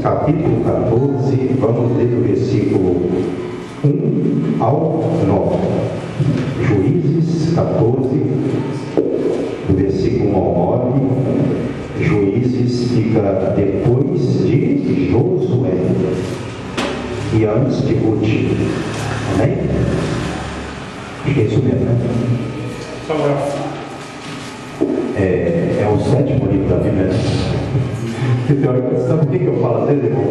capítulo 14, vamos ler do versículo 1 ao 9. Juízes 14, do versículo 1 ao 9. Juízes fica depois de Josué e antes de Ruth. Amém? É isso mesmo, né? É o sétimo livro da Bíblia. Sabe por que eu falo às vezes, irmão?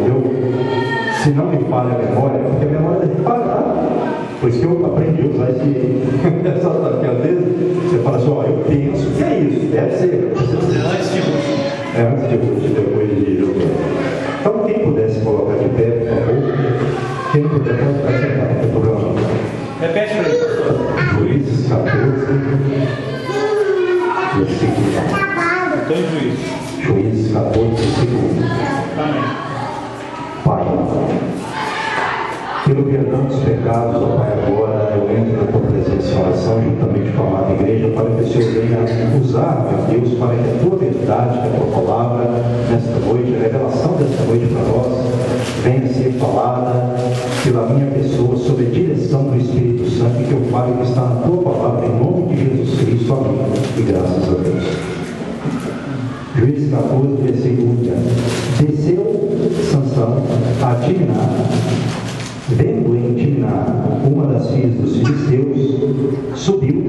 Se não me falha a memória, porque a memória é falha, tá? Pois que eu aprendi a usar essa porque às vezes você fala assim, ó, eu penso, que é isso? Deve ser. Antes de Ruth. Antes de Ruth, depois de Josué. Então, quem pudesse colocar de pé, por favor, quem não puder, pode ficar sentado, não tem problema não. Repete para ele. Juízes 14, versículo 1. Então, Juízes 14, versículo 1. Amém. Pai, pelo perdão dos pecados, ó Pai, agora eu entro na tua presença em oração juntamente com a amada igreja, para que o Senhor venha usar, meu Deus, para que a tua verdade, que a tua palavra nesta noite, a revelação desta noite para nós, venha ser falada pela minha pessoa, sob a direção do Espírito Santo, e que eu fale o que está na tua palavra, em nome de Jesus Cristo. Amém. E graças a Deus. Juízes 14, versículo 1. Desceu Sansão a Timná, vendo em Timná uma das filhas dos filisteus, subiu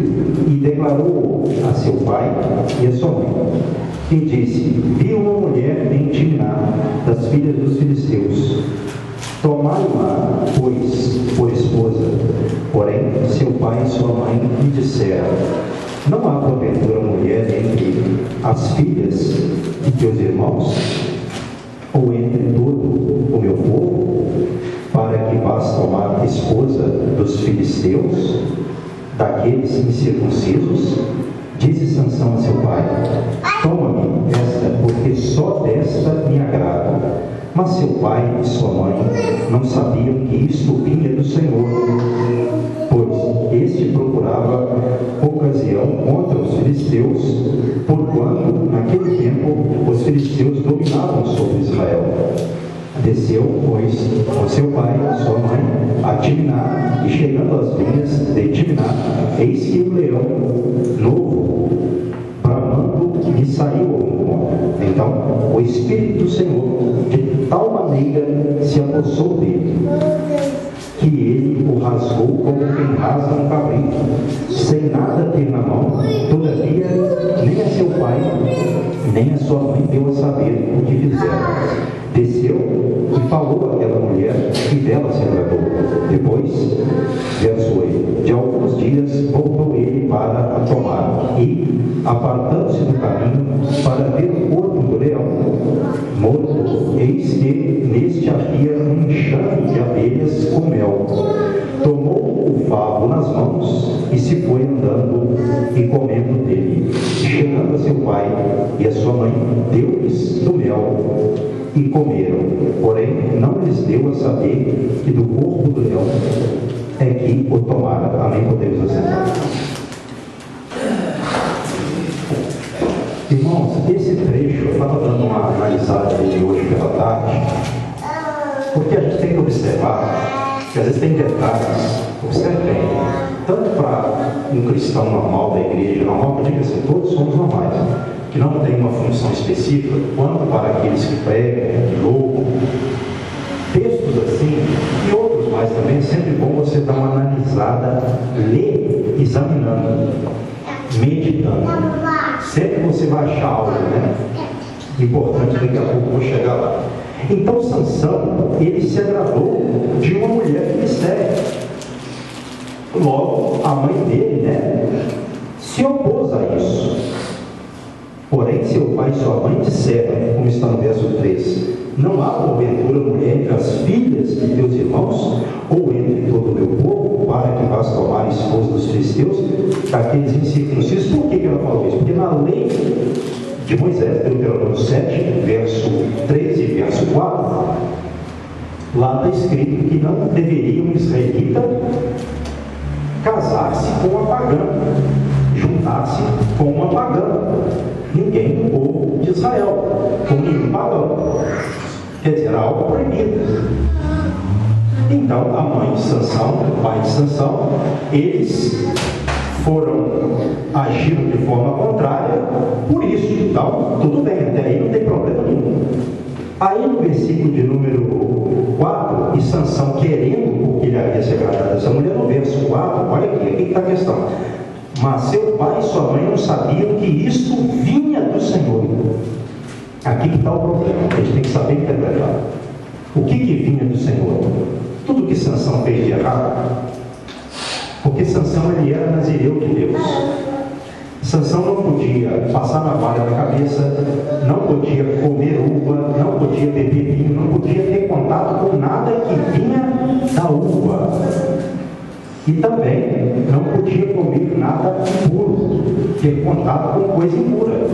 e declarou a seu pai e a sua mãe. E disse: vi uma mulher em Timná das filhas dos filisteus. Tomai-a, pois, por esposa. Porém, seu pai e sua mãe lhe disseram: não há porventura mulher entre as filhas de teus irmãos, ou entre todo o meu povo, para que vás tomar esposa dos filisteus, daqueles incircuncisos? Disse Sansão a seu pai: toma-me esta, porque só desta me agrado. Mas seu pai e sua mãe não sabiam que isto vinha do Senhor, pois este procurava ocasião contra os filisteus, porquanto naquele tempo os filisteus dominavam sobre Israel. Desceu, pois, com seu pai e sua mãe a Timná, e chegando às vinhas de Timná, eis que um leão novo, bramando, lhe saiu ao encontro. Então o Espírito do Senhor de tal maneira se apossou dele, que ele o rasgou como quem rasga um cabrito, sem nada ter na mão. Todavia, nem a seu pai, nem a sua mãe deu a saber o que fizeram. Desceu e falou àquela mulher, e dela se agradou. Depois, verso 8, de alguns dias voltou ele para a tomar, e, apartando-se do caminho para ver o corpo do leão morto, eis que neste havia um enxame de abelhas com mel. Tomou o favo nas mãos e se foi andando e comendo dele. Chegando a seu pai e a sua mãe, deu-lhes do mel e comeram. Porém, não lhes deu a saber que do corpo do leão é que o tomaram. Amém? Podemos assentar. Irmãos, esse trecho, eu estava dando uma analisada dele hoje pela tarde, porque a gente tem que observar que às vezes tem detalhes, observe bem, tanto para um cristão normal da igreja, normal, eu digo assim, todos somos normais, que não tem uma função específica, quanto para aqueles que pregam, que louvam, textos assim, e outros mais também, é sempre bom você dar uma analisada, ler, examinando, meditando. Sempre você vai achar algo, né? Importante, daqui a pouco eu vou chegar lá. Então Sansão, ele se agradou de uma mulher filistéia. Logo, a mãe dele, né, se opôs a isso. Porém, seu pai e sua mãe disseram, como está no verso 3, não há porventura mulher entre as filhas de teus irmãos, ou entre todo o meu povo, para que vás tomar esposa dos filisteus, daqueles incircuncisos. Por que ela falou isso? Porque na lei de Moisés, Deuteronômio 7, verso 3 e verso 4, lá está escrito que não deveria um israelita casar-se com uma pagã, juntar-se com uma pagã. Ninguém do povo de Israel, com nenhum pagão. Quer dizer, era algo proibido. Então, a mãe de Sansão, o pai de Sansão, eles agiram de forma contrária por isso. Então, tudo bem, até aí não tem problema nenhum. Aí no versículo de número 4, e Sansão querendo, porque ele havia se agradado dessa mulher, no verso 4, olha aqui está a questão. Mas seu pai e sua mãe não sabiam que isso vinha do Senhor. Aqui que está o problema, a gente tem que saber interpretar. O que vinha do Senhor? Tudo que Sansão fez de errado. Porque Sansão, ele era nazireu de Deus. Sansão não podia passar navalha na cabeça, não podia comer uva, não podia beber vinho, não podia ter contato com nada que vinha da uva. E também não podia comer nada impuro, ter contato com coisa impura.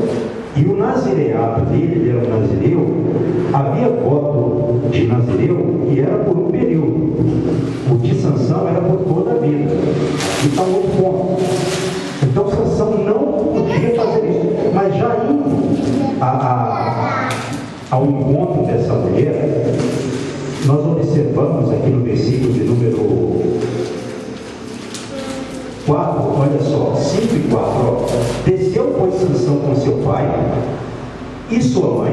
E o nazireado dele, ele era um nazireu, havia voto de nazireu e era por um período. O de Sansão era por toda a vida. Aqui está um outro ponto. Então Sansão não podia fazer isso. Mas já indo ao encontro dessa mulher, nós observamos aqui no versículo de número 4, olha só, 5 e 4, ó. Desceu, pois, Sansão com seu pai e sua mãe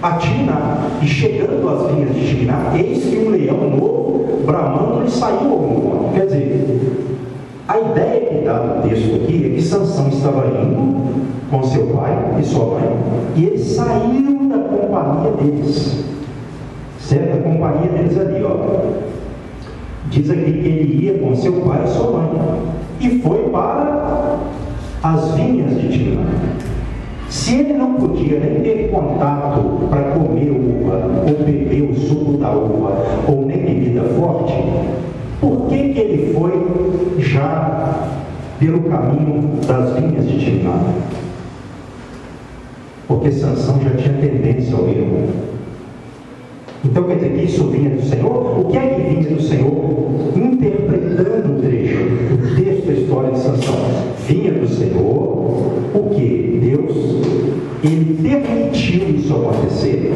a Timná, e chegando às vinhas de Timná, eis que um leão novo, bramando, lhe saiu ao encontro. Quer dizer, a ideia que dá no texto aqui é que Sansão estava indo com seu pai e sua mãe, e eles saíram da companhia deles, certo? A companhia deles ali, ó. Diz aqui que ele ia com seu pai e sua mãe, e foi para as vinhas de Timná. Se ele não podia nem ter contato para comer uva, ou beber o suco da uva, ou nem bebida forte, por que ele foi já pelo caminho das vinhas de Timná? Porque Sansão já tinha tendência ao erro. Então quer dizer que isso vinha do Senhor? O que é que vinha do Senhor? Interpretando o trecho, o texto da história de Sansão. Vinha do Senhor o que? Deus, ele permitiu isso acontecer.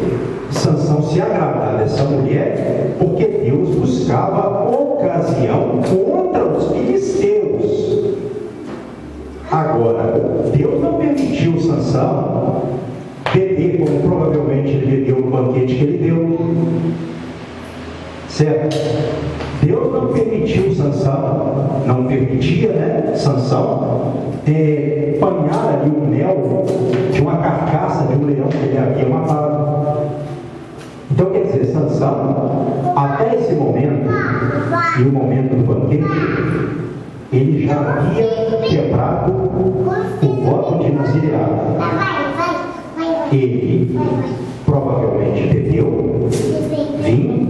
Sansão se agradar dessa mulher, porque Deus buscava ocasião contra os filisteus. Agora, Deus não permitiu Sansão beber como provavelmente ele bebeu no banquete que ele deu, certo? Deus não permitiu Sansão, não permitia, né, Sansão panhar ali o mel de uma carcaça de um leão que ele havia matado. Então quer dizer, Sansão, até esse momento, e o momento do banquete, ele já havia quebrado o voto de nazireado. Ele provavelmente bebeu vinho,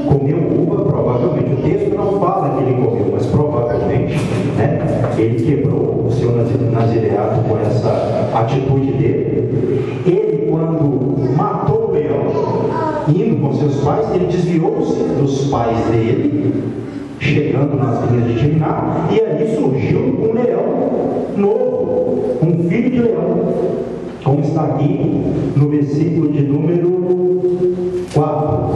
comeu uva, provavelmente. O texto não fala que ele comeu, mas provavelmente, né, ele quebrou o seu nazireado com essa atitude dele. Ele, quando matou o leão, indo com seus pais, ele desviou-se dos pais dele, chegando nas vinhas de Timná, e ali surgiu um leão novo, um filho de leão, como está aqui no versículo de número 4,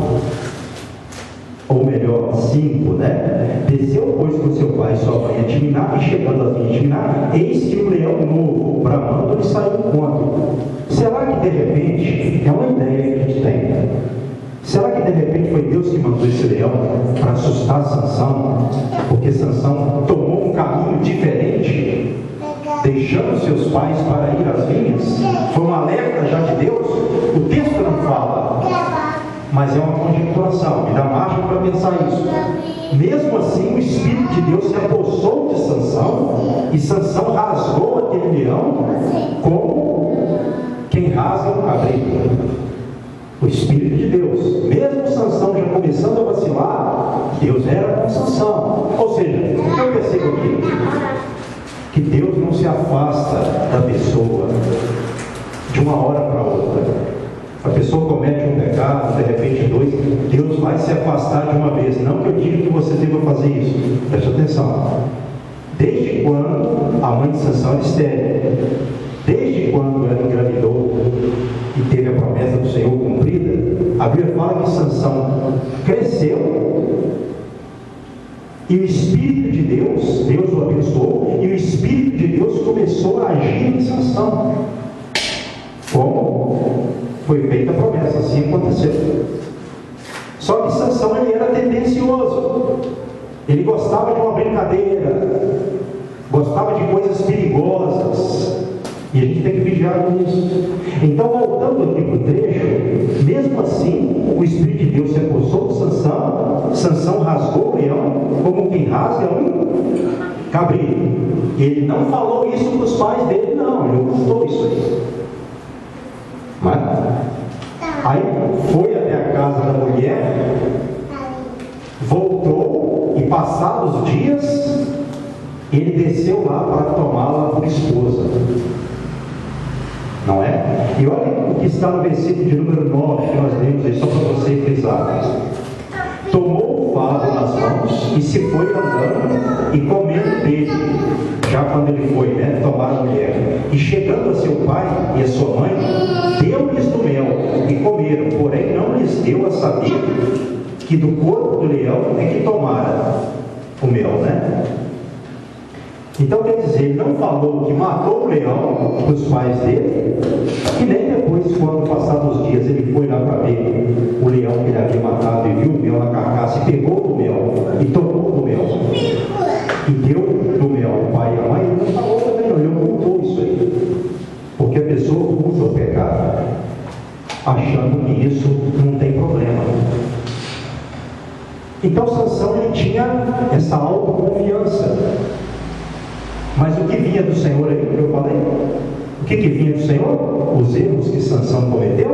ou melhor, 5, né? Desceu, pois, com seu pai e sua mãe a Timná, e chegando às vinhas de Timná, eis que um leão novo, bramando, lhe saiu ao encontro. Será que de repente, é uma ideia que a gente tem, será que de repente foi Deus que mandou esse leão para assustar Sansão, porque Sansão tomou um caminho diferente, deixando seus pais para ir às vinhas? Foi um alerta já de Deus? O texto não fala, mas é uma conjecturação, me dá margem para pensar isso. Mesmo assim, o Espírito de Deus se apossou de Sansão, e Sansão rasgou aquele leão como quem rasga um cabrito. O Espírito de Deus. Mesmo Sansão já começando a vacilar, Deus era com Sansão. Ou seja, o que eu percebo aqui? Que Deus não se afasta da pessoa de uma hora para outra. A pessoa comete um pecado, de repente dois, Deus vai se afastar de uma vez. Não que eu diga que você deva fazer isso. Preste atenção. Desde quando a mãe de Sansão era estéril? Desde quando ela engravidou e teve a promessa do Senhor cumprida, a A Bíblia fala que Sansão cresceu e o Espírito de Deus, Deus o abençoou, e o Espírito de Deus começou a agir em Sansão. Como foi feita a promessa, assim aconteceu. Só que Sansão ele era tendencioso, ele gostava de uma brincadeira, gostava de coisas perigosas, e a gente tem que vigiar com isso. Então, voltando aqui para o trecho, mesmo assim, o Espírito de Deus se apossou de Sansão, Sansão rasgou o leão, como quem rasga um cabrito. Ele não falou isso para os pais dele, não, ele ocultou isso aí. Mas, aí foi até a casa da mulher, voltou, e passados dias, ele desceu lá para tomá-la por esposa. Não é? E olha o que está no versículo de número 9 que nós lemos aí, só para você frisar. Tomou o fardo nas mãos e se foi andando e comendo dele, já quando ele foi, né, tomar a mulher. E chegando a seu pai e a sua mãe, deu-lhes do mel e comeram, porém não lhes deu a saber que do corpo do leão é que tomara o mel, né? Então, quer dizer, ele não falou que matou o leão para os pais dele, e nem depois, quando passados os dias, ele foi lá para ver o leão que ele havia matado e viu o mel na carcaça, e pegou do mel, e tomou do mel, e deu do mel ao pai e à mãe. Ele não falou também, não, ele ocultou isso aí, porque a pessoa usa o pecado, achando que isso não tem problema. Então, Sansão, ele tinha essa autoconfiança. Mas o que vinha do Senhor aí, eu falei? O que vinha do Senhor? Os erros que Sansão cometeu?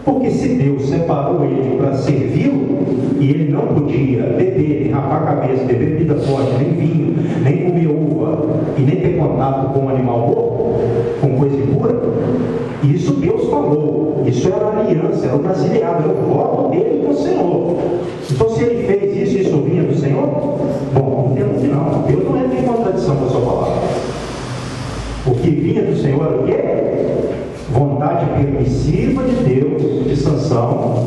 Porque se Deus separou ele para servi-lo, e ele não podia beber, nem rapar a cabeça, beber bebida forte, nem vinho, nem comer uva, e nem ter contato com um animal morto, com coisa impura, isso Deus falou, isso era aliança, era o brasileiro, era o voto dele com o Senhor. Então, se ele fez isso, isso vinha do Senhor? Bom, entendo que não. Deus não entra em contradição com a sua palavra. O que vinha do Senhor era o quê? Vontade permissiva de Deus, de Sansão,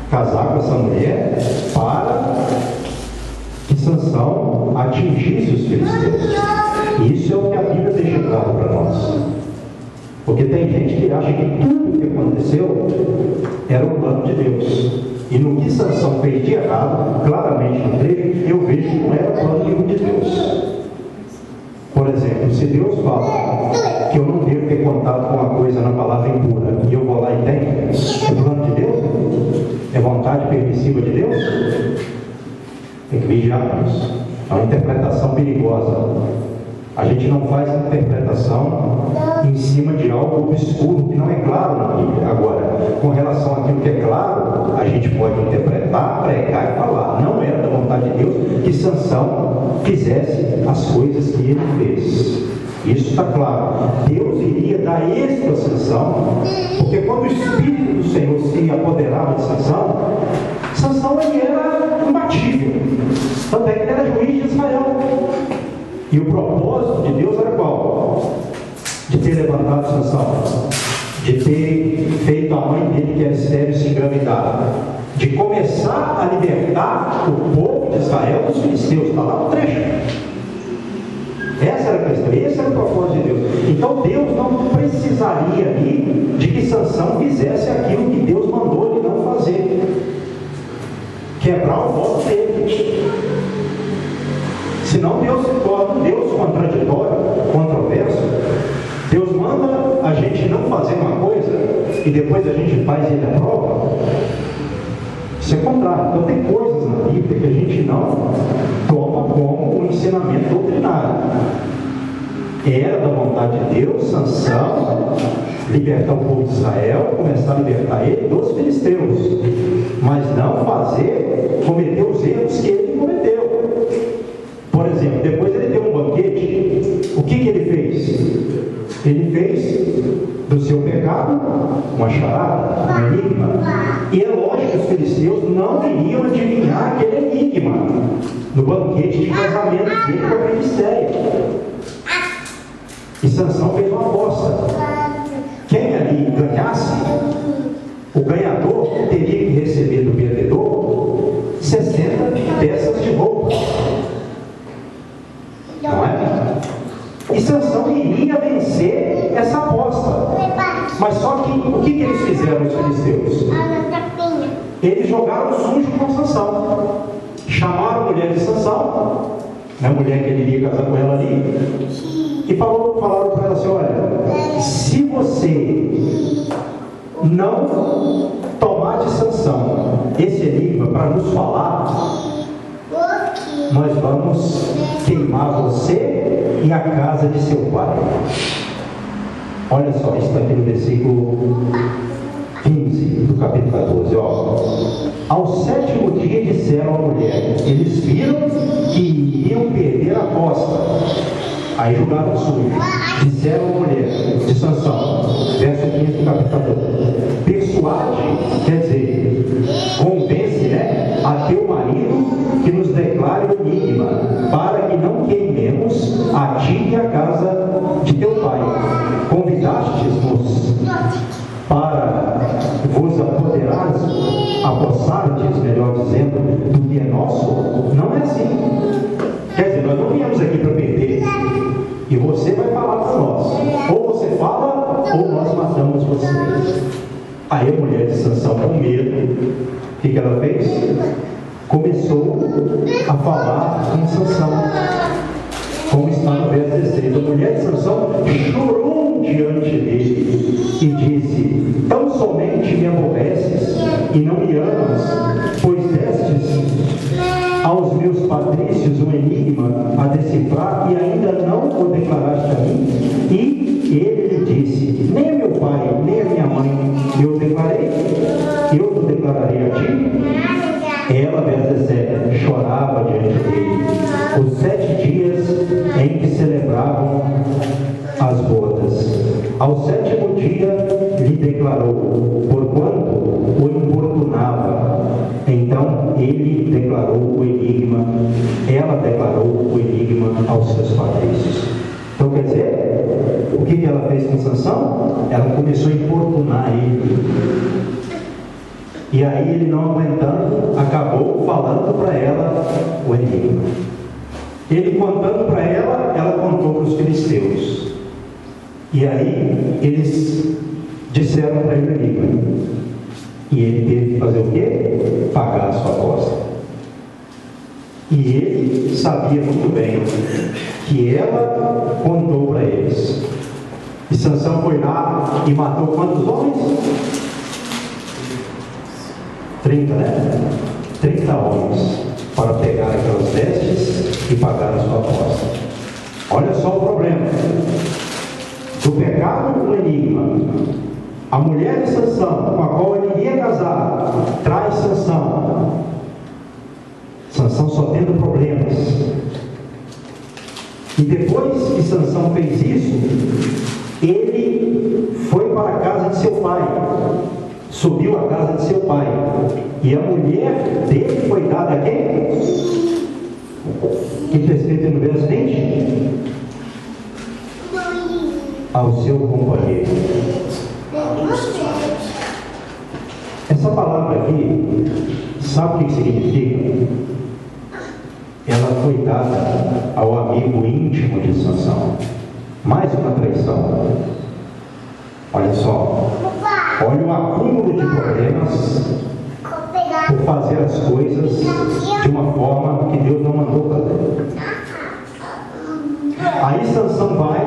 casar com essa mulher, para que Sansão atingisse os filisteus. Isso é o que a Bíblia deixa claro para nós. Porque tem gente que acha que tudo que aconteceu era o plano de Deus. E no que Sansão fez de errado, claramente no trecho, eu vejo que não era plano nenhum de Deus. Por exemplo, se Deus fala que eu não devo ter contato com uma coisa na palavra impura, e eu vou lá e tenho, é plano de Deus? É vontade permissiva de Deus? Tem que vigiar isso. É uma interpretação perigosa. A gente não faz interpretação em cima de algo obscuro que não é claro na Bíblia. Agora, com relação àquilo que é claro, a gente pode interpretar, pregar e falar. Não era da vontade de Deus que Sansão fizesse as coisas que ele fez. Isso está claro. Deus iria dar êxito a Sansão, porque quando o Espírito do Senhor se apoderava de Sansão, Sansão ele era imbatível. Tanto é que ele era juiz de Israel. E o propósito de Deus era qual? De ter levantado Sansão, de ter feito a mãe dele, que era estéril, se engravidar, de começar a libertar o povo de Israel dos filisteus. Está lá no trecho. Essa era a questão, esse era o propósito de Deus. Então Deus não precisaria ali de que Sansão fizesse aquilo que Deus mandou ele não fazer, quebrar o voto dele. Senão Deus se torna um Deus contraditório, controverso. Deus manda a gente não fazer uma coisa e depois a gente faz e ele aprova. Isso é contrário. Então tem coisas na Bíblia que a gente não toma como um ensinamento doutrinário. Era da vontade de Deus, Sansão, libertar o povo de Israel, começar a libertar ele dos filisteus, mas não cometer os erros que ele cometeu. Por exemplo, depois ele deu um banquete. O que ele fez? Ele fez do seu pecado uma charada, um enigma. E é lógico que os filisteus não iriam adivinhar aquele enigma no banquete de casamento dele com a Filistéia. E Sansão fez uma aposta. Quem ali ganhasse O ganhador teria que receber do perdedor 60 peças de roupa. Não é? E Sansão iria vencer essa aposta. Mas só que, o que eles fizeram, os filisteus? Eles jogaram sujo com Sansão. Chamaram a mulher de Sansão, a mulher que ele iria casar com ela ali, e falaram para ela assim: olha, se você não tomar de Sansão esse enigma para nos falar, nós vamos queimar você e a casa de seu pai. Olha só, isso está aqui no versículo 15 do capítulo 14, ó. Ao 7º dia disseram à mulher, eles viram que iriam perder a aposta. Aí julgaram sujo. Disseram à mulher de Sansão, verso 15 do capítulo 14, persuade, quer dizer, convence, né, a teu marido que nos declare o enigma, para que não queimemos a ti e a casa de teu pai. Convidastes-nos para vos apossardes, melhor dizendo, do que é nosso? Não é assim. Quer dizer, nós não viemos aqui para perder. E você vai falar para nós. Ou você fala, ou nós matamos você. Aí a mulher de Sansão, com medo, o que ela fez? Começou a falar com Sansão, como está no verso 16. A mulher de Sansão chorou diante dele e disse: tão somente me aborreces e não me amas, pois destes aos meus patrícios um enigma a decifrar e ainda não o declaraste a mim? E ele lhe disse: nem a meu pai, nem a minha mãe eu declarei, eu te declararei a ti. Ela, verso 17, chorava diante dele os 7 dias em que celebravam as bodas. Ao 7º dia lhe declarou, porquanto o importunava. Então ele declarou o enigma, ela declarou o enigma aos seus patrícios. Então quer dizer, o que ela fez com Sansão? Ela começou a importunar ele. E aí ele, não aguentando, acabou falando para ela o enigma. Ele contando para ela, ela contou para os filisteus. E aí eles disseram para ele o enigma. E ele teve que fazer o quê? Pagar a sua aposta. E ele sabia muito bem que ela contou para eles. E Sansão foi lá e matou quantos homens? 30, né? 30 homens para pegar aquelas vestes e pagar a sua aposta. Olha só o problema. Do pecado, o enigma. A mulher de Sansão, com a qual ele iria casar, traz Sansão. Sansão só tendo problemas. E depois que Sansão fez isso, ele foi para a casa de seu pai. Subiu à casa de seu pai. E a mulher dele foi dada a quem? Que está escrito no verso 20? Ao seu companheiro. Essa palavra aqui, sabe o que significa? Ela foi dada ao amigo íntimo de Sansão. Mais uma traição. Olha só. Olha o acúmulo de problemas por fazer as coisas de uma forma que Deus não mandou fazer. Aí Sansão vai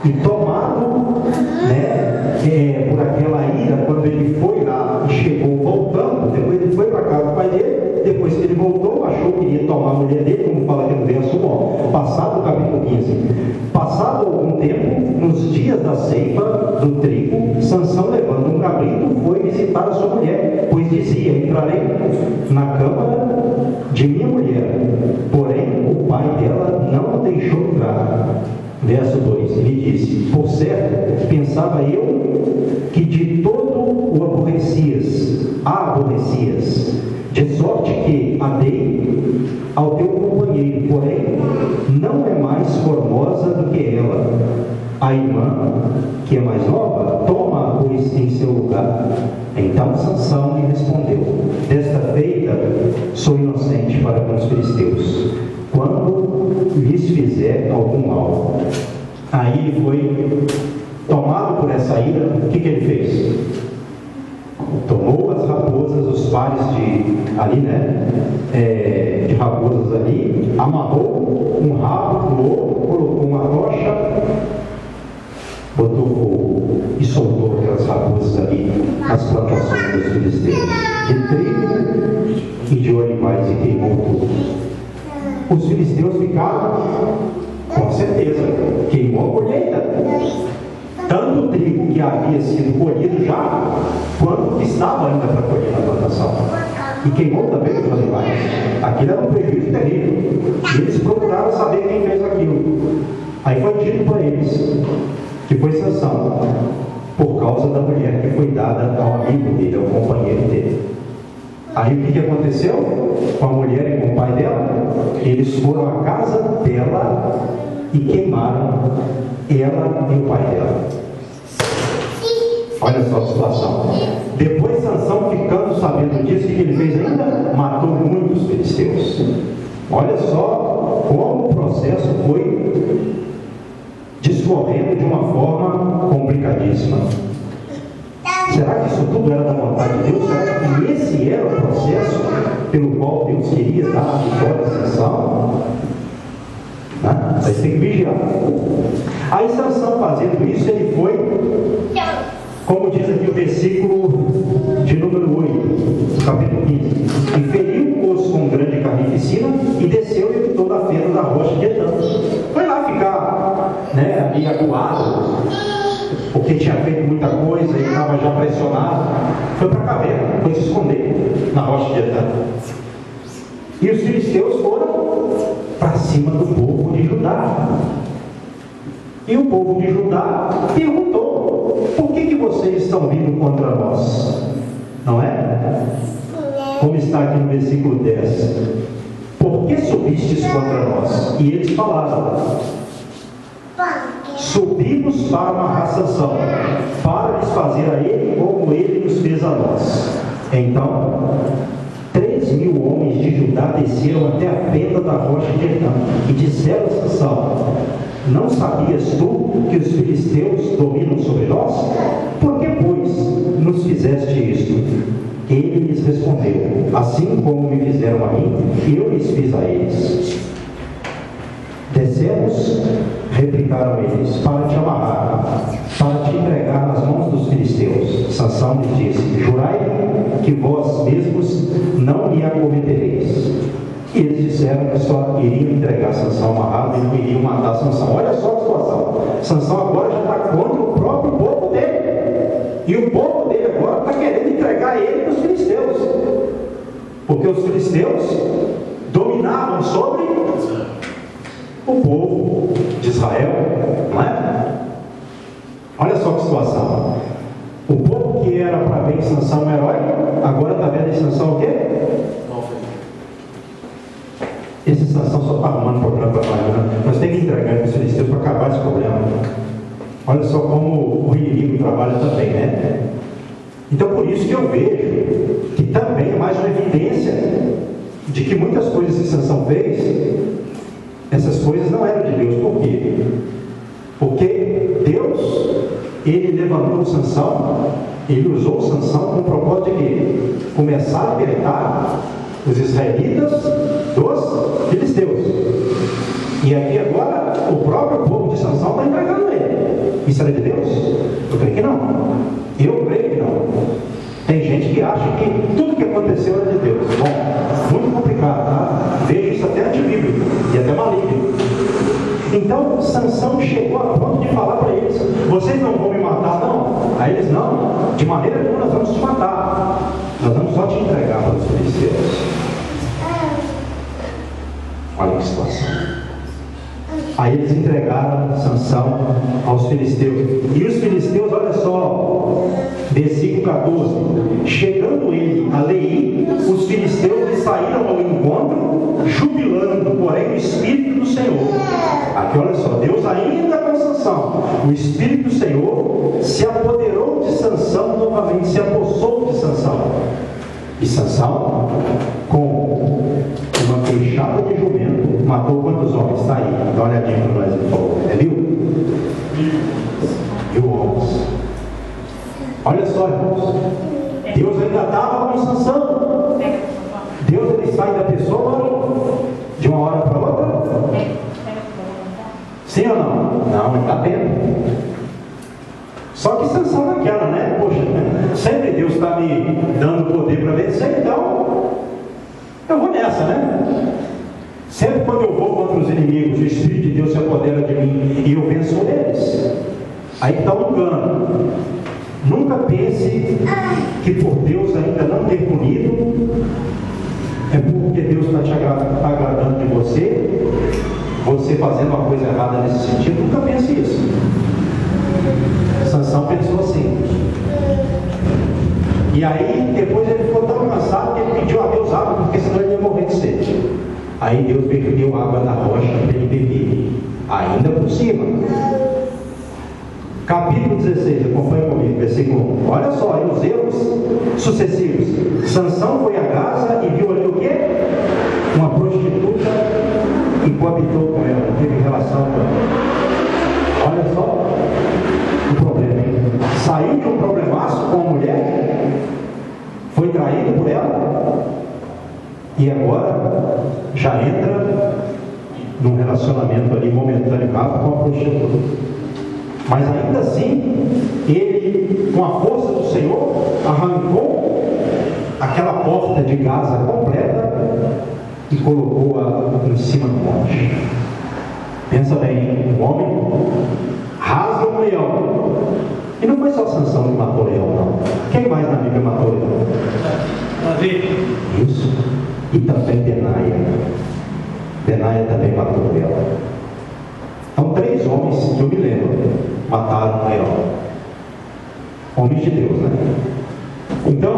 e, tomado, né, por aquela ira, quando ele foi lá e chegou voltando, depois ele foi para casa do pai dele, depois que ele voltou, achou que iria tomar a mulher dele, como fala aqui no verso 1, passado o capítulo 15. Passado algum tempo, nos dias da ceifa do trigo, Sansão, levando um cabrito, foi visitar a sua mulher, pois dizia: entrarei na câmara de minha mulher. Porém, o pai dela não a deixou entrar. Verso 2, ele disse: por certo, pensava eu que de todo o a aborrecias, de sorte que a dei ao teu companheiro, porém, não é mais formosa do que ela. A irmã, que é mais nova, toma o pôs em seu lugar. Então Sansão lhe respondeu: desta feita sou inocente para com os filisteus, quando lhes fizer algum mal. Aí ele foi tomado por essa ira. O que ele fez? Tomou as raposas, os pares de raposas ali, amarrou um rabo, colocou uma rocha, botou fogo e soltou aquelas raposas ali nas plantações dos filisteus, de trigo e de olivais, e queimou tudo. Os filisteus ficaram, com certeza, queimou a colheita. Tanto o trigo que havia sido colhido já, quanto que estava ainda para colher na plantação. E queimou também os olivais. Aquilo era um prejuízo terrível. E eles procuraram saber quem fez aquilo. Aí foi dito para eles que foi Sansão, por causa da mulher que foi dada ao amigo dele, ao companheiro dele. Aí o que aconteceu com a mulher e com o pai dela? Eles foram à casa dela e queimaram ela e o pai dela. Olha só a situação. Depois Sansão, ficando sabendo disso, o que ele fez ainda? Matou muitos filisteus. Olha só como o processo foi discorrendo de uma forma complicadíssima. Será que isso tudo era da vontade de Deus? Será que esse era o processo pelo qual Deus queria dar a vitória a Sansão? Vocês têm que vigiar. Aí Sansão, fazendo isso, ele foi, como diz aqui o versículo de número 8, capítulo 15, e feriu-os com grande carnificina, e desceu e evitou da fenda da rocha de Etã. Foi lá ficar, ali acuado, porque tinha feito muita coisa e estava já pressionado. Foi para a caverna, foi se esconder na rocha de Etã. E os filisteus foram para cima do povo de Judá. E o povo de Judá perguntou: por que vocês estão vindo contra nós? Não é? Como está aqui no versículo 10. Por que subistes contra nós? E eles falaram: subimos para amarrar Sansão, para lhes fazer a ele como ele nos fez a nós. Então 3.000 homens de Judá desceram até a fenda da rocha de Etã e disseram a Sansão: não sabias tu que os filisteus dominam sobre nós? Por que, pois, nos fizeste isto? Ele lhes respondeu: assim como me fizeram a mim, eu lhes fiz a eles. Descemos, replicaram eles, para te amarrar, para te entregar nas mãos dos filisteus. Sansão lhes disse: jurai que vós mesmos não me acometereis. E eles disseram que só iriam entregar Sansão amarrado e não iriam matar Sansão. Olha só a situação. Sansão agora já está contra o próprio povo dele. E o povo dele agora está querendo entregar ele para os filisteus. Porque os filisteus dominavam sobre o povo de Israel, não é? Olha só que situação. O povo que era para ver em Sansão um herói, agora está vendo em Sansão o quê? Esse Sansão só está arrumando problema para nós. Nós temos que entregar para os filisteus para acabar esse problema. Olha só como o inimigo trabalha também, né? Então, por isso que eu vejo que também é mais uma evidência de que muitas coisas que Sansão fez, essas coisas não eram de Deus. Por quê? Porque Deus, ele levantou Sansão, ele usou Sansão com o propósito de quê? Começar a libertar os israelitas dos filisteus. E aqui agora o próprio povo de Sansão está entregando ele. Isso era de Deus? Eu creio que não. Eu creio que não. Tem gente que acha que tudo que aconteceu é de Deus. Bom, muito complicado, tá? Vejo isso até antibíblico e até maligno. Então Sansão chegou a ponto de falar para eles: vocês não vão me matar, não? Aí eles: não, de maneira nenhuma nós vamos te matar. Nós vamos só te entregar para os filisteus. Olha que situação. Aí eles entregaram Sansão aos filisteus. E os filisteus, olha só, versículo 14: chegando ele a Leí, os filisteus lhe saíram ao encontro, jubilando, porém, o Espírito do Senhor. Aqui, olha só, Deus ainda com Sansão. O Espírito do Senhor se apoderou de Sansão E Sansão, com uma queixada de jumento, matou quantos homens? Está aí, dá uma olhadinha para nós, por favor. É 1.000? 1.000 homens. Olha só, irmãos. Deus ainda estava com Sansão. Deus ele sai da pessoa de uma hora para outra? Sim ou não? Não, ele está vendo. Só que Sansão naquela, né? Poxa, sempre Deus está me dando poder para vencer, então eu vou nessa, né? Sempre quando eu vou contra os inimigos, o Espírito de Deus se apodera de mim e eu venço eles. Aí está um engano. Nunca pense que por Deus ainda não ter punido, é porque Deus está te agradando de você fazendo uma coisa errada nesse sentido. Nunca pense isso. Sansão pensou assim. E aí, depois ele ficou tão cansado que ele pediu a Deus água, porque senão ele ia morrer de sede. Aí Deus deu água da rocha para ele beber, ainda por cima. Capítulo 16, acompanha comigo, versículo 1. Olha só, aí os erros sucessivos. Sansão foi a Gaza e viu ali o quê? Uma prostituta e coabitou com ela, teve relação com ela. Olha só o problema, hein? Saiu de um problemaço com a mulher, foi traído por ela e agora já entra num relacionamento ali momentâneo rápido com a prostituta. Mas ainda assim, ele, com a força do Senhor, arrancou aquela porta de Gaza completa e colocou-a em cima do monte. Pensa bem, um homem rasga um leão. E não foi só Sansão que matou o leão, não. Quem mais na Bíblia matou o leão? Davi. Isso. E também Benaia. Benaia também matou o leão. Então, 3 homens, que eu me lembro, mataram um leão. Homens de Deus, né? Então,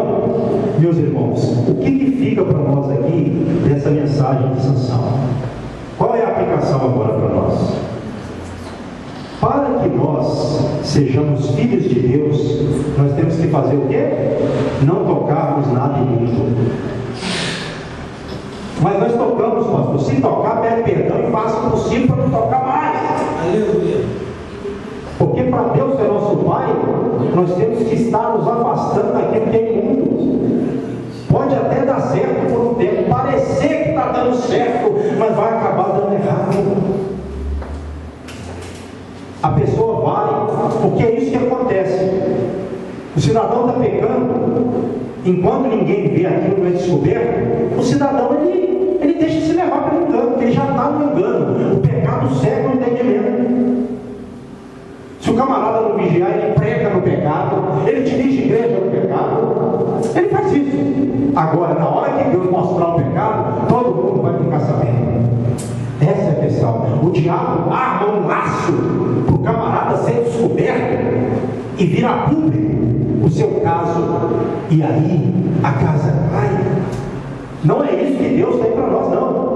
meus irmãos, o que fica para nós aqui dessa mensagem de Sansão? Qual é a aplicação agora para nós? Para que nós sejamos filhos de Deus, nós temos que fazer o quê? Não tocarmos nada imundo. Mas nós tocamos, pastor. Se tocar, pede perdão e faça o possível para não tocar mais. Aleluia. Porque para Deus ser nosso Pai, nós temos que estar nos afastando daquilo que é imundo. Pode até dar certo por um tempo, parecer que está dando certo, mas vai acabar dando errado. A pessoa vai, porque é isso que acontece. O cidadão está pecando, enquanto ninguém vê aquilo não é descoberto, o cidadão ele deixa se levar pelo engano, porque ele já está no engano. O pecado cega o entendimento. Se o camarada não vigiar, ele prega no pecado, ele dirige a igreja no pecado, ele faz isso. Agora, na hora que Deus mostrar o pecado, todo mundo vai ficar sabendo. Essa é a questão. O diabo arma um laço para o camarada ser descoberto e virar público o seu caso, e aí a casa cai. Não é isso que Deus tem para nós, não.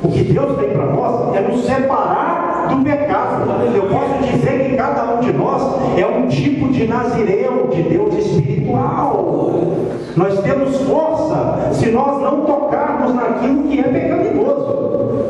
O que Deus tem para nós é nos separar do pecado. Eu posso dizer que cada um de nós é um tipo de nazireu de Deus espiritual. Nós temos força se nós não tocarmos naquilo que é pecaminoso.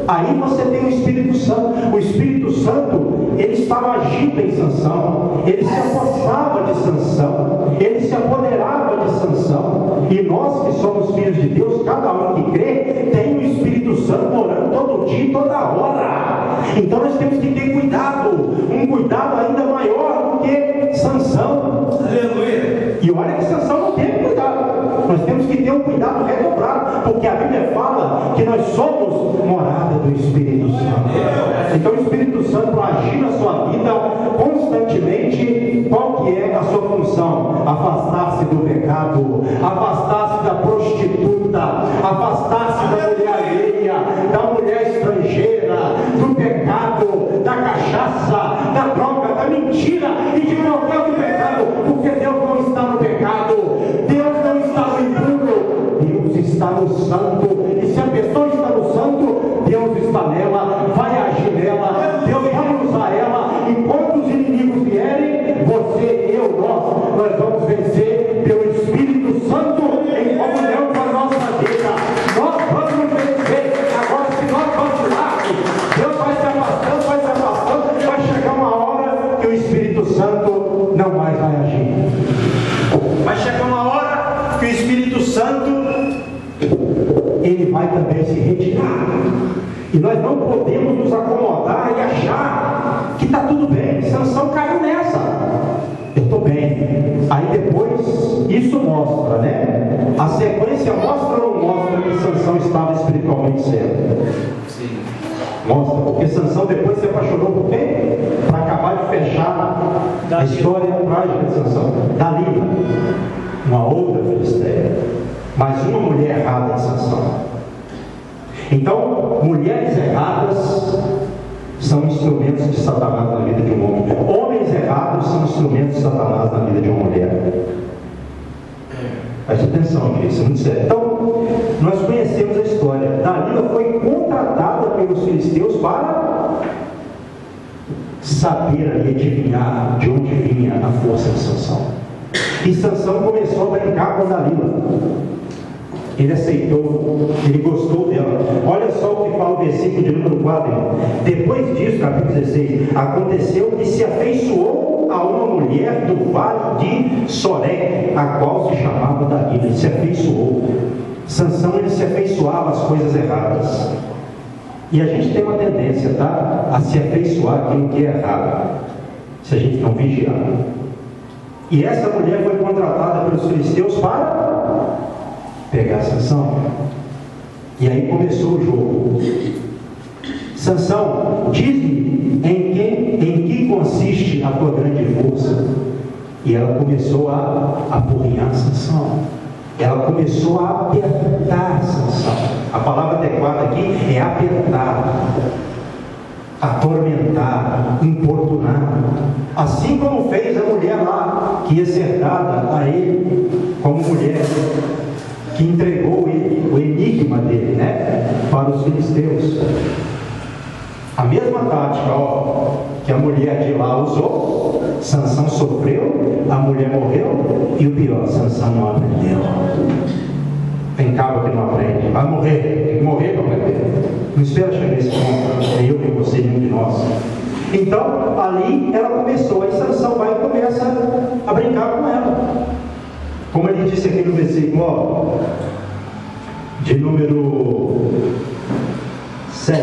Aí você tem o Espírito Santo. O Espírito Santo, ele estava agindo em Sansão, ele se apossava de Sansão, ele se apoderava de Sansão. E nós que somos filhos de Deus, cada um que crê, tem o Espírito Santo morando todo dia e toda hora. Então nós temos que ter cuidado, um cuidado ainda maior do que Sansão. Aleluia. E olha que Sansão não teve cuidado. Nós temos que ter um cuidado redobrado, porque a Bíblia fala que nós somos morada do Espírito Santo. Então o Espírito Santo agir na sua vida constantemente. Qual que é a sua função? Afastar-se do pecado, afastar-se da prostituta, afastar-se da mulher alheia, da mulher estrangeira, do pecado, da cachaça, da droga, da mentira e de qualquer outro pecado, porque Deus não está no pecado, Deus não está no impuro, Deus está no santo. E se a pessoa está no santo, Deus está nela, vai agir nela, Deus vai usar ela. Enquanto os inimigos vierem, você, eu, nós vamos vencer pelo Espírito Santo em comunhão ele vai também se retirar. E nós não podemos nos acomodar e achar que está tudo bem. Sansão caiu nessa. Eu estou bem. Aí depois, isso mostra, né? A sequência mostra ou não mostra que Sansão estava espiritualmente certo? Sim. Mostra, porque Sansão depois se apaixonou por quem? Para acabar de fechar a história trágica de Sansão. Dalila, uma outra filisteia, mas uma mulher errada de Sansão. Então, mulheres erradas são instrumentos de Satanás na vida de um homem. Homens errados são instrumentos de Satanás na vida de uma mulher. Preste atenção nisso, é muito sério. Então, nós conhecemos a história. Dalila foi contratada pelos filisteus para saber e adivinhar de onde vinha a força de Sansão. E Sansão começou a brincar com Dalila. Ele aceitou, ele gostou dela. Olha só o que fala o versículo de número 4. Depois disso, capítulo 16, aconteceu que se afeiçoou a uma mulher do vale de Soré, a qual se chamava Dalila. Ele se afeiçoou. Sansão, ele se afeiçoava às coisas erradas. E a gente tem uma tendência, tá? A se afeiçoar àquilo que é errado, se a gente não vigiar. E essa mulher foi contratada pelos filisteus para pegar Sansão. E aí começou o jogo. Sansão, diz-me em que consiste a tua grande força. E ela começou a apurrinhar Sansão. Ela começou a apertar Sansão. A palavra adequada aqui é apertar, atormentar, importunar. Assim como fez a mulher lá, que ia ser dada a ele como mulher, que entregou ele, o enigma dele, né, para os filisteus. A mesma tática, que a mulher de lá usou. Sansão sofreu, a mulher morreu, e o pior, Sansão não aprendeu. Tem cabo que não aprende, vai morrer, tem que morrer para aprender. Não espera chegar nesse ponto, nem eu, nem você, nenhum de nós. Então, ali ela começou, aí Sansão vai e começa a brincar com ela. Como ele disse aqui no versículo de número 7,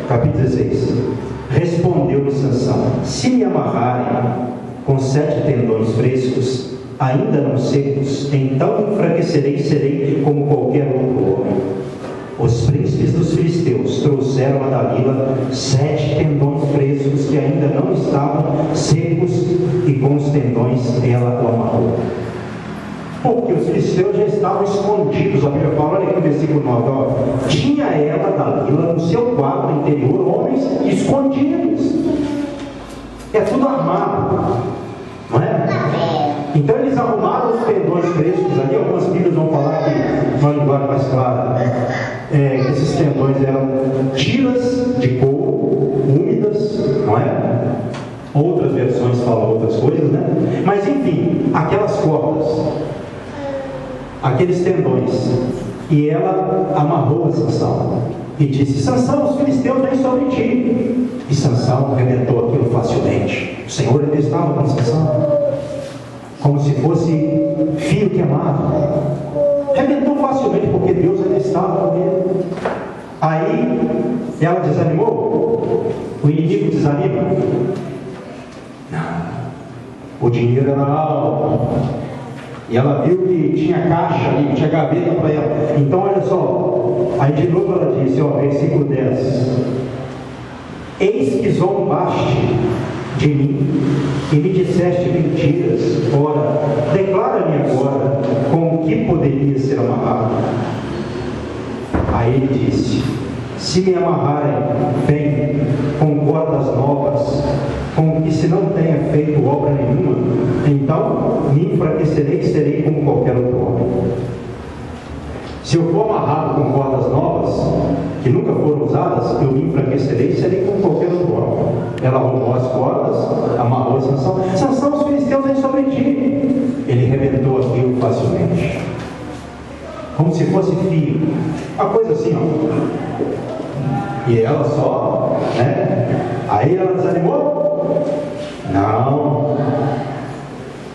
capítulo 16. Respondeu-lhe Sansão: se me amarrarem com 7 tendões frescos, ainda não secos, então enfraquecerei e serei como qualquer outro homem. Os príncipes dos filisteus trouxeram a Dalila 7 tendões frescos que ainda não estavam secos, e com os tendões ela o amarrou. Porque os filisteus já estavam escondidos. A Bíblia fala, olha aqui no versículo 9, tinha ela, Dalila, no seu quarto interior, homens escondidos. É tudo armado, não é? Então eles arrumaram os tendões frescos ali. Algumas Bíblias vão falar que, uma linguagem mais clara, que esses tendões eram tiras de couro úmidas, não é? Outras versões falam outras coisas, né? Mas enfim, aquelas cordas, aqueles tendões, e ela amarrou a Sansão e disse: Sansão, os filisteus vêm sobre ti. E Sansão arrebentou aquilo facilmente. O Senhor ainda estava com Sansão, como se fosse fio queimado. Arrebentou facilmente porque Deus ainda estava com ele. Aí ela desanimou. O inimigo desanima? Não. O dinheiro era alto. E ela viu que tinha caixa ali, tinha gaveta para ela. Então olha só. Aí de novo ela disse, versículo 10. Eis que zombaste de mim e me disseste mentiras. Ora, declara-me agora com o que poderia ser amarrado. Aí ele disse: se me amarrarem bem com cordas novas, com que se não tenha feito obra nenhuma, então me enfraquecerei e serei como qualquer outro homem. Se eu for amarrado com cordas novas, que nunca foram usadas, eu me enfraquecerei e serei como qualquer outro homem. Ela arrumou as cordas, amarrou Sansão. Sansão, os filisteus vêm sobre ti. Ele rebentou aquilo facilmente, como se fosse fio. Uma coisa assim, E ela só, Aí ela desanimou? Não.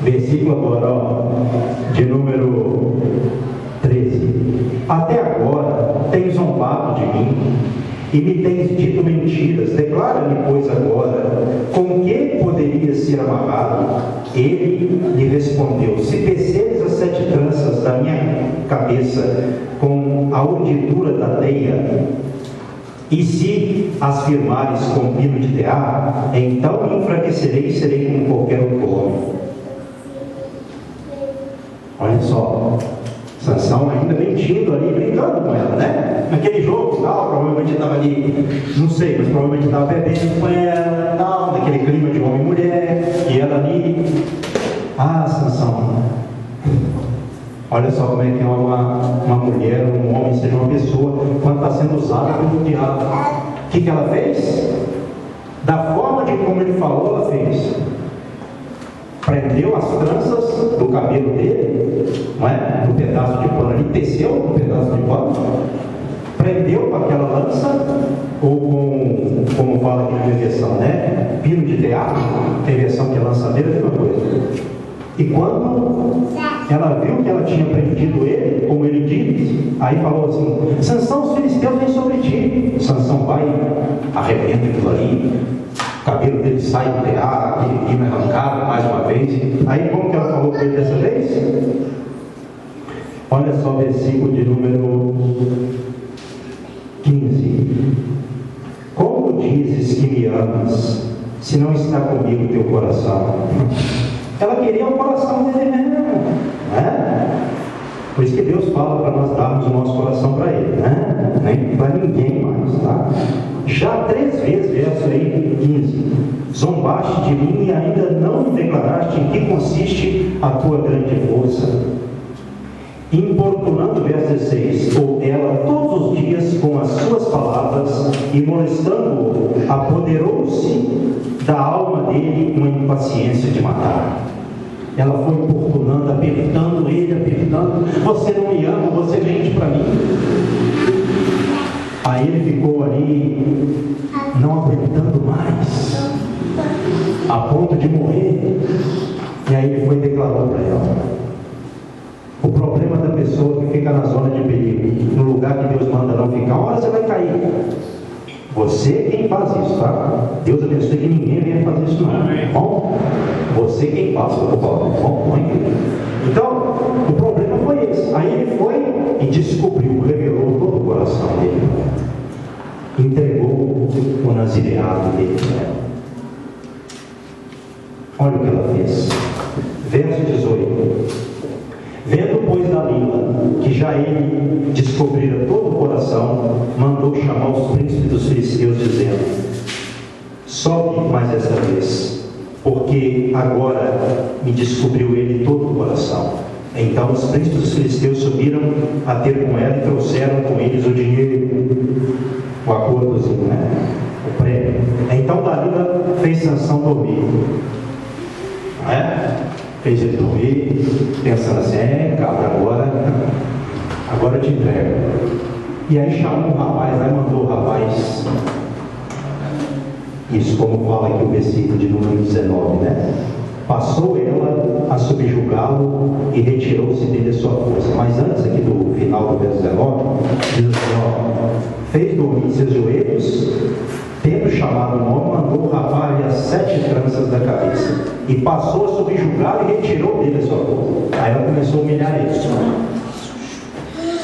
Versículo agora, de número 13. Até agora tenho falado de mim e me tens dito mentiras. Declara-me, pois, agora, com que poderia ser amarrado? Ele lhe respondeu: se teceres as 7 tranças da minha cabeça com a urdidura da teia, e se as firmares com pino de tear, então me enfraquecerei e serei como qualquer outro homem. Olha só, Sansão ainda mentindo ali, brincando com ela, né? Naquele jogo e tal, provavelmente estava ali, não sei, mas provavelmente estava bebendo com ela e tal, naquele clima de homem e mulher, e ela ali, Sansão, olha só como é que é uma mulher, um homem, seja uma pessoa, quando está sendo usada pelo diabo. O que ela fez? Da forma de como ele falou, ela fez. Prendeu as tranças do cabelo dele, não é? No pedaço de pano ali, teceu no pedaço de pano, prendeu com aquela lança, ou com, como fala aqui na versão, né? Pino de tear, tem versão que é lançadeira, é a mesma coisa. E quando ela viu que ela tinha prendido ele, como ele disse, aí falou assim: Sansão, os filisteus vêm sobre ti. Sansão vai, arrebenta aquilo ali, o cabelo dele sai do tear, aquele pino arrancado mais uma vez. Aí como que ela falou com ele dessa vez? Olha só o versículo de número 15. Como dizes que me amas, se não está comigo teu coração? Ela queria o coração dele mesmo, né? Por isso que Deus fala para nós darmos o nosso coração para Ele, né? Nem para ninguém mais, tá? Já 3 vezes, verso aí 15: zombaste de mim e ainda não me declaraste em que consiste a tua grande força. Importunando, verso 16, ou ela todos os dias com as suas palavras e molestando-o, apoderou-se da alma dele uma impaciência de matar. Ela foi importunando, apertando ele, apertando: você não me ama, você mente para mim. Aí ele ficou ali, não aguentando mais, a ponto de morrer. E aí ele foi e declarou para ela. O problema da pessoa que fica na zona de perigo, no lugar que Deus manda não ficar, uma hora você vai cair. Você quem faz isso, tá? Deus abençoe que ninguém venha fazer isso não. Bom, você quem faz, eu vou falar. Bom, então, o problema foi esse. Aí ele foi e descobriu, revelou todo o coração dele. Entregou o nazireado dele. Olha o que ela fez. Verso 18. Vendo, pois, Dalila que já ele descobrira todo o coração, mandou chamar os príncipes dos filisteus, dizendo: sobe mais esta vez, porque agora me descobriu ele todo o coração. Então os príncipes dos filisteus subiram a ter com ela e trouxeram com eles o dinheiro, o acordozinho, né? O prêmio. Então Dalila fez Sansão dormir, não é? Fez ele dormir, pensando assim: cabra, agora eu te entrego. E aí chamou o rapaz, aí mandou o rapaz, isso como fala aqui o versículo de número 19, né? Passou ela a subjugá-lo e retirou-se dele a sua força. Mas antes aqui do final do verso 19, diz assim: fez dormir seus joelhos, tendo chamado o nome, mandou rapar-lhe as 7 tranças da cabeça, e passou a subjugá-lo e retirou dele a sua força. Aí ela começou a humilhar ele.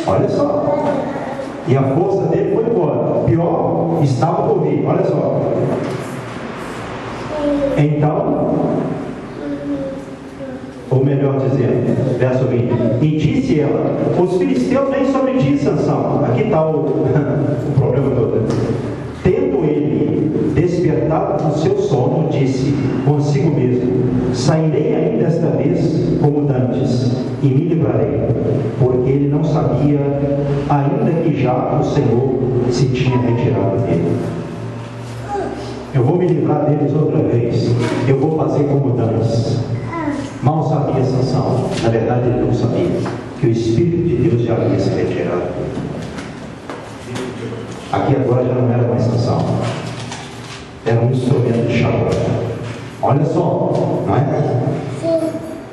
Olha só. E a força dele foi embora. Pior, estava dormindo. Olha só. Então, ou melhor dizendo, verso 20: e disse ela: os filisteus vêm sobre ti, Sansão. Aqui está o problema todo. Tendo ele despertado do seu sono, disse consigo mesmo: sairei ainda desta vez como dantes, e me livrarei, porque ele não sabia ainda que já o Senhor se tinha retirado dele. Eu vou me livrar deles outra vez, eu vou fazer como dantes. Mal sabia Sansão, na verdade ele não sabia, que o Espírito de Deus já havia se retirado. Aqui agora já não era mais Sansão, era um instrumento de chapéu. Olha só, não é?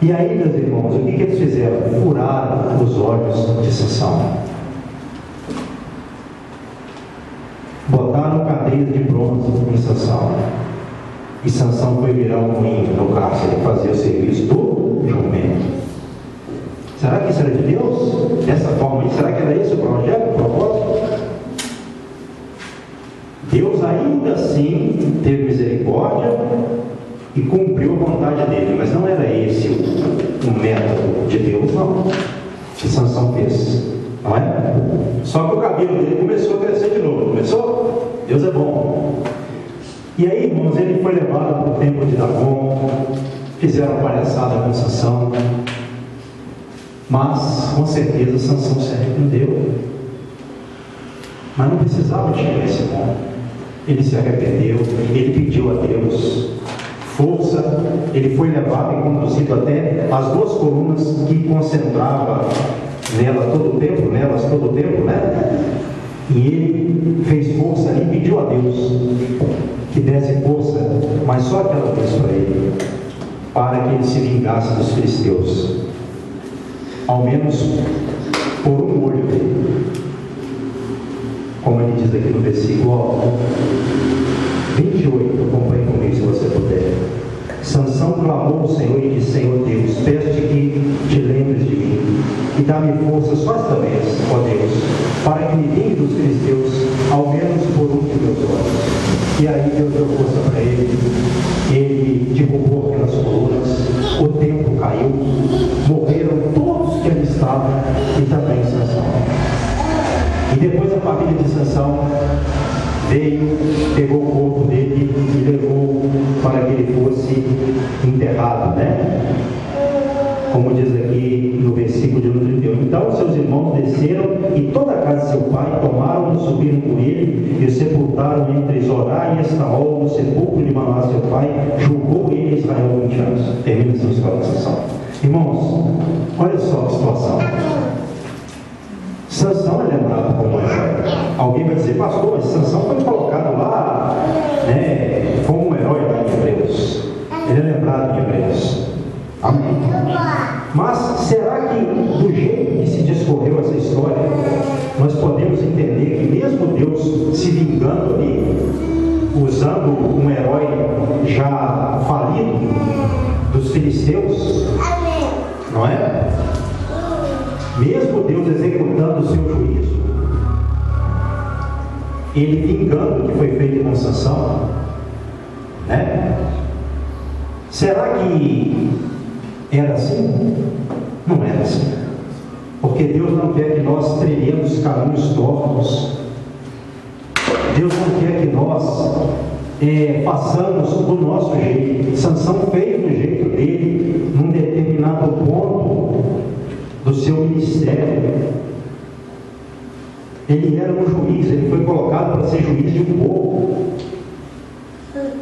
E aí, meus irmãos, o que eles fizeram? Furaram os olhos de Sansão. cadeias de bronze em Sansão. E Sansão foi virar um moinho no cárcere, fazer o serviço do jumento. Será que isso era de Deus? Dessa forma aí? Será que era esse o projeto, o propósito? Deus ainda assim teve misericórdia e cumpriu a vontade dele, mas não era esse o método de Deus, não, que Sansão fez, não é? Só que o cabelo dele começou a crescer de novo, começou? Deus é bom. E aí, irmãos, ele foi levado para o templo de Dagon, fizeram palhaçada com Sansão, mas com certeza Sansão se arrependeu. Mas não precisava chegar a esse ponto. Ele se arrependeu, ele pediu a Deus força, ele foi levado e conduzido até as duas colunas que concentrava nelas todo o tempo, né? E ele fez força ali e pediu a Deus que desse força, mas só aquela vez para ele, para que ele se vingasse dos filisteus, ao menos por um olho dele. Como ele diz aqui no versículo 28, acompanhe comigo se você puder. Sansão clamou ao Senhor e disse: Senhor Deus, peço-te que te lembres de mim e dá-me força só esta vez, ó Deus, para que me vingue dos filisteus, ao menos por um de meus olhos. E aí Deus deu força para ele derrubou aquelas colunas, o templo caiu, morreram todos que ali estavam e também Sansão. E depois a família de Sansão veio, pegou o corpo dele e levou para que ele fosse enterrado, né? Como diz aqui no versículo de número 31. Então seus irmãos desceram e toda a casa de seu pai tomaram-no, subiram com ele e o sepultaram entre Zorá e Estaol no sepulcro de Manás seu pai. Julgou ele Israel 20 anos. Termina essa história de Sansão. Irmãos, olha só a situação. Sansão é lembrado como herói. Alguém vai dizer: pastor, mas Sansão foi colocado lá, né, como um herói lá em Hebreus. Ele é lembrado em Hebreus. Amém. Mas será que do jeito que se discorreu essa história, nós podemos entender que mesmo Deus se vingando ali, usando um herói já falido dos filisteus, não é? Mesmo Deus executando o seu juízo, ele vingando o que foi feito com Sansão, né? Será que era assim? Não era assim. Porque Deus não quer que nós trilhemos caminhos tortos. Deus não quer que nós façamos do nosso jeito. Sansão fez do jeito dele num determinado ponto do seu ministério. Ele era um juiz, ele foi colocado para ser juiz de um povo.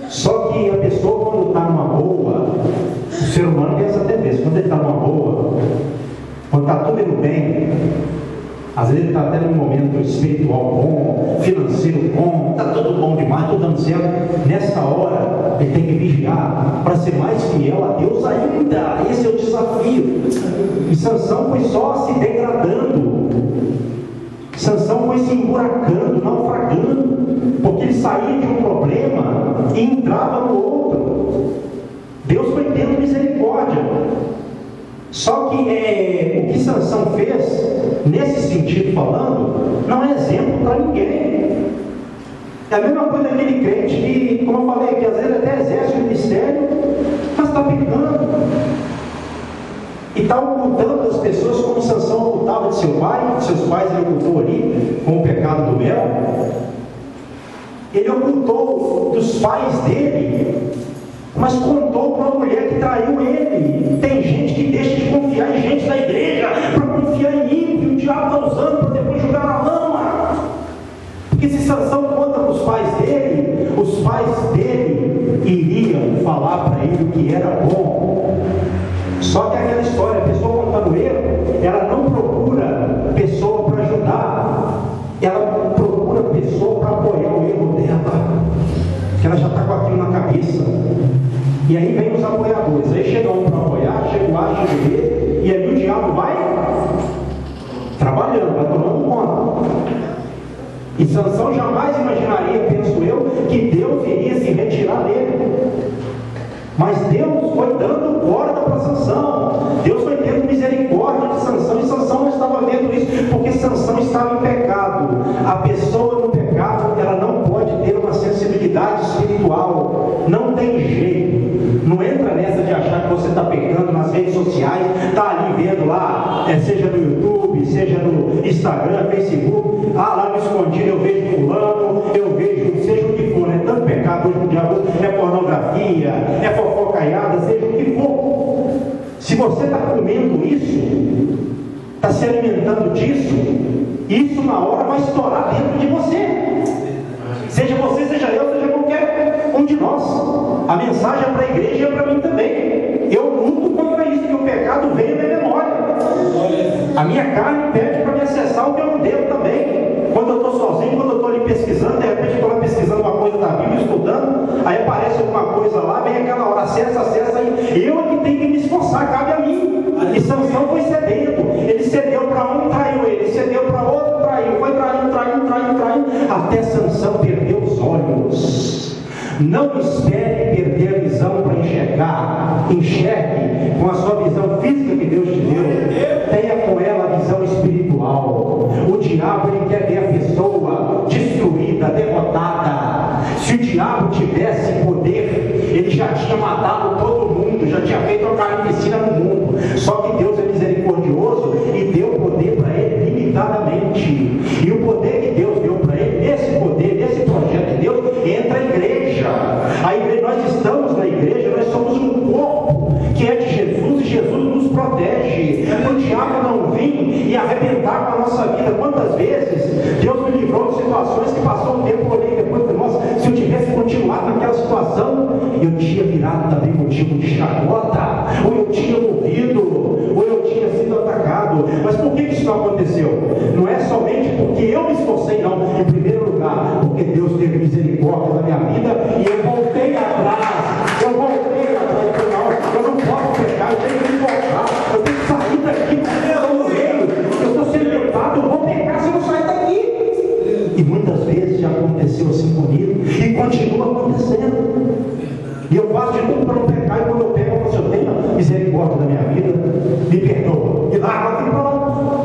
Só que a pessoa, quando está numa boa, o ser humano pensa até mesmo, quando ele está numa boa, quando está tudo indo bem, às vezes ele está até num momento espiritual bom, financeiro bom, está tudo bom demais, tudo dando certo. Nessa hora, ele tem que vigiar para ser mais fiel a Deus ainda. Esse é o desafio. E Sansão foi só se degradando. Sansão foi se emburacando, naufragando, porque ele saía de um problema e entrava no outro. Deus foi tendo misericórdia. Só que o que Sansão fez, nesse sentido falando, não é exemplo para ninguém. É a mesma coisa daquele crente que, como eu falei, que às vezes até exerce o ministério, mas está pecando. E está ocultando as pessoas como Sansão ocultava de seu pai. Seus pais ele ocultou ali com o pecado do mel. Ele ocultou dos pais dele, mas contou para uma mulher que traiu ele. Tem gente que deixa de confiar em gente da igreja para confiar em ímpio. O diabo está usando para depois jogar na lama. Porque se Sansão conta para os pais dele iriam falar para ele o que era bom. Só que aquela história, a pessoa contando erro, ela não procura pessoa para ajudar, ela procura pessoa para apoiar o erro dela, que ela já está com aquilo na cabeça. E aí vem os apoiadores, aí chega um para apoiar, chega o A, chega o B, e aí o diabo vai trabalhando, vai tomando conta. E Sansão jamais imaginaria, penso eu, que Deus iria se retirar dele. Mas Deus foi dando corda para Sansão. Deus foi tendo misericórdia de Sansão. E Sansão não estava vendo isso, porque Sansão estava em pecado. A pessoa no pecado, ela não pode ter uma sensibilidade espiritual. Não tem jeito. Não entra nessa de achar que você está pecando nas redes sociais, está ali vendo lá, seja no YouTube, seja no Instagram, Facebook, lá no escondido eu vejo fulano, eu vejo, seja o que for, é tanto pecado hoje no diabo, é pornografia, é fofocaiada, seja o que for. Se você está comendo isso, está se alimentando disso, isso na hora vai estourar dentro de você. Seja você, seja eu, seja qualquer um de nós. A mensagem é para a igreja e é para mim também. Eu luto contra isso, que o pecado veio da memória. A minha carne pede para me acessar o que eu não devo também. Quando eu estou sozinho, quando eu estou ali pesquisando, de repente eu estou lá pesquisando uma coisa da Bíblia, estudando, aí aparece alguma coisa lá, vem aquela hora, acessa, aí eu é que tenho que me esforçar, cabe a mim. E Sansão foi cedendo. Ele cedeu para um, traiu ele, cedeu para outro, traiu, foi traindo, até Sansão perdeu os olhos. Não espere perder a visão para enxergar. Enxergue com a sua visão física que Deus te deu. Tenha com ela a visão espiritual. O diabo, ele quer ver a pessoa destruída, derrotada. Se o diabo tivesse poder, ele já tinha matado todo mundo, já tinha feito uma carnificina no mundo. Só que Deus é misericordioso e deu poder para ele limitadamente. E o poder que Deus deu para ele, esse poder, esse projeto de Deus, entra a igreja. A igreja, nós estamos na igreja, nós somos um corpo que é de Jesus e Jesus nos protege. O diabo não vir e arrebentar com a nossa vida. Quantas vezes Deus me livrou de situações que passou um tempo, olhei depois, nossa, se eu tivesse continuado naquela situação, eu tinha virado também motivo de chacota, ou eu tinha morrido, ou eu tinha sido atacado. Mas por que isso não aconteceu? Não é somente porque eu me esforcei, não. Em primeiro lugar, porque Deus teve misericórdia na minha vida e eu voltei atrás. Eu não posso pecar, eu tenho que me voltar, eu tenho que sair daqui, eu estou sendo tentado, eu vou pecar se eu não sair daqui. E muitas vezes já aconteceu assim comigo e continua acontecendo. E eu faço de tudo para não pecar, e quando eu pego, eu falo, eu tenho misericórdia da minha vida, me perdoa. E larga assim pronto.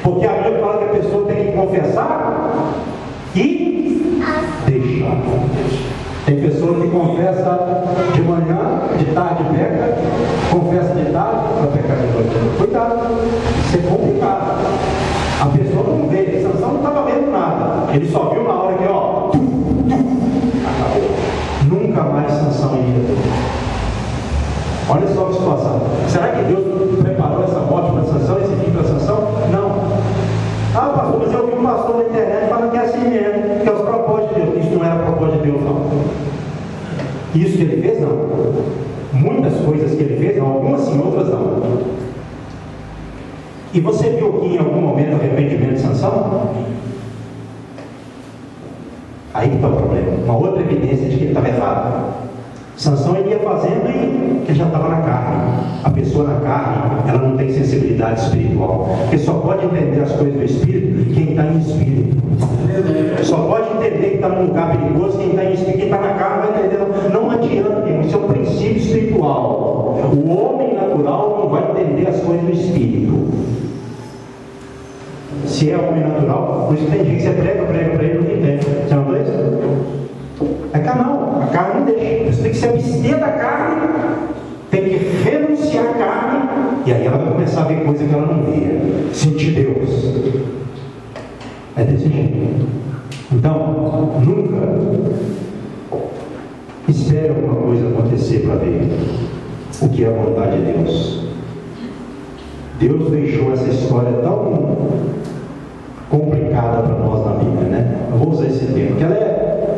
Porque a Bíblia fala que a pessoa tem que confessar e deixar. Tem pessoa que confessa de manhã, de tarde peca, confessa de tarde para pecar de noite. Cuidado, isso é complicado. A pessoa não vê, Sansão não estava vendo nada. Ele só viu na hora que, acabou. Nunca mais Sansão iria ver. Olha só a situação. Será que Deus preparou essa morte para Sansão, esse fim para Sansão? Não. Ah, pastor, mas eu vi um pastor na internet falando que é assim mesmo, que é os propósitos de Deus. Isso não era propósito de Deus, não. Isso que ele fez, não. Muitas coisas que ele fez, não. Algumas sim, outras não. E você viu aqui em algum momento o arrependimento de Sansão? Aí que está o problema. Uma outra evidência de que ele estava errado. Sansão ele ia fazendo e ele já estava na carne. A pessoa na carne, ela não tem sensibilidade espiritual. Porque só pode entender as coisas do Espírito quem está em Espírito. Só pode entender que está num lugar perigoso quem está em Espírito. Quem está na carne vai entender. Não adianta, irmão. Isso é um princípio espiritual. O homem natural não vai entender as coisas do Espírito. Se é homem natural, por isso que tem gente que você prega para ele, não entende. Você não é isso? É canal, a carne não deixa. Você tem que se abster da carne, tem que renunciar à carne, e aí ela vai começar a ver coisa que ela não via. Sentir Deus. É desse jeito. Então, nunca espere alguma coisa acontecer para ver o que é a vontade de Deus. Deus deixou essa história tão complicada para nós na Bíblia, né? Eu vou usar esse termo, porque ela é,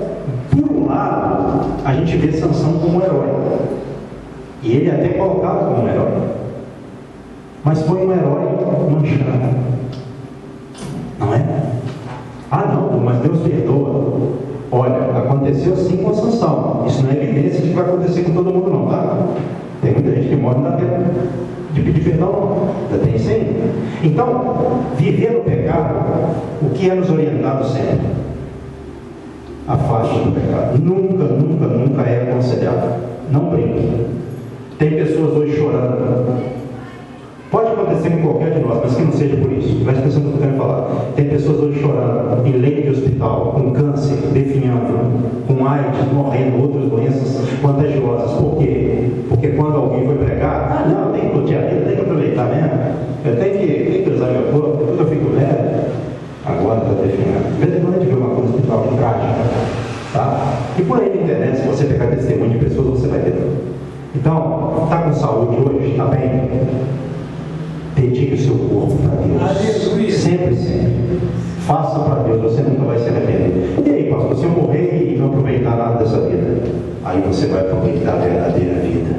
por um lado, a gente vê Sansão como um herói, e ele é até colocado como um herói, mas foi um herói manchado, não é? Ah não, mas Deus perdoa. Olha, aconteceu sim com Sansão, isso não é evidência de que vai acontecer com todo mundo não, tá? Tem muita gente que morre na terra. De pedir perdão? Ainda tem sim. Então, viver no pecado, o que é nos orientado sempre? Afaste do pecado. Nunca, nunca, nunca é aconselhável. Não brinque. Tem pessoas hoje chorando. Pode acontecer com qualquer de nós, mas que não seja por isso. Presta atenção no que eu quero falar. Tem pessoas hoje chorando em leito de hospital, com câncer, definhando, com AIDS, morrendo, outras doenças contagiosas. Por quê? Porque quando alguém foi pregar, não, tem que curtir a vida, tem que aproveitar mesmo. Eu tenho que usar meu corpo, tudo eu fico leve. Agora está definhando. De vez em quando a gente vê uma coisa no hospital que trágica. Tá? E por aí na internet, se você pegar testemunho de pessoas, você vai ver. Então, está com saúde hoje? Está bem? Dedique o seu corpo para Deus. Aleluia. Sempre, sempre. Faça para Deus, você nunca vai se arrepender. E aí, pastor, se eu morrer e não aproveitar nada dessa vida, aí você vai aproveitar a verdadeira vida.